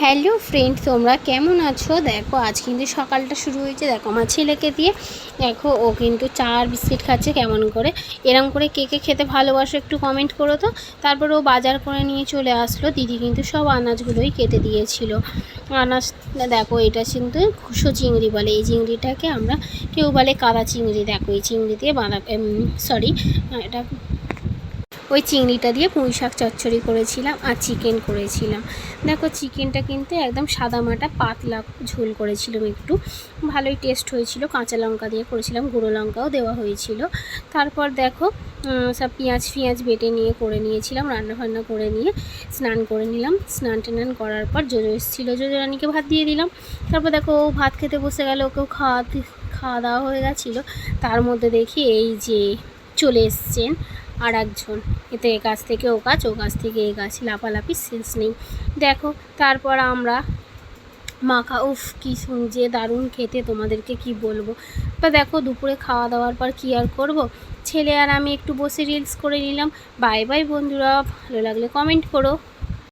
Hello friends, তোমরা কেমন আছো? দেখো আজ কিন্তু সকালটা শুরু হয়েছে। দেখো আমার ছেলেকে দিয়ে, দেখো ও কিন্তু চা আর বিস্কিট খাচ্ছে কেমন করে। এরম করে কে কে খেতে ভালোবাসো একটু কমেন্ট করো তো। তারপর ও বাজার করে নিয়ে চলে আসলো। দিদি কিন্তু সব আনাজগুলোই কেটে দিয়েছিল। আনাজ দেখো, এটা কিন্তু খুশো চিংড়ি বলে। এই চিংড়িটাকে আমরা কেউ বলে কাদা চিংড়ি। দেখো এই চিংড়ি দিয়ে এটা ওই চিংড়িটা দিয়ে পুঁই শাক চচ্চড়ি করেছিলাম আর চিকেন করেছিলাম। দেখো চিকেনটা কিন্তু একদম সাদামাটা পাতলা ঝোল করেছিলাম, একটু ভালোই টেস্ট হয়েছিল। কাঁচা লঙ্কা দিয়ে করেছিলাম, গুঁড়ো লঙ্কাও দেওয়া হয়েছিল। তারপর দেখো সব পেঁয়াজ বেটে নিয়ে করে নিয়েছিলাম। রান্না করে নিয়ে স্নান করে নিলাম। স্নান করার পর জোজো এসেছিলো, জোজো রানীকে ভাত দিয়ে দিলাম। তারপর দেখো ও ভাত খেতে বসে গেল, ওকেও খাওয়া দাওয়া হয়ে গেছিলো। তার মধ্যে দেখি এই যে চলে এসছেন আর একজন। এতে এ গাছ থেকে ও গাছ, ও গাছ থেকে এ গাছ, লাফালাফি শেষ নেই। দেখো তারপর আমরা মাখা, উফ কি যে দারুণ খেতে, তোমাদেরকে কি বলবো। তা দেখো দুপুরে খাওয়া দাওয়ার পর কী আর করব, ছেলে আর আমি একটু বসে রিলস করে নিলাম। বাই বাই বন্ধুরা, ভালো লাগলে কমেন্ট করো।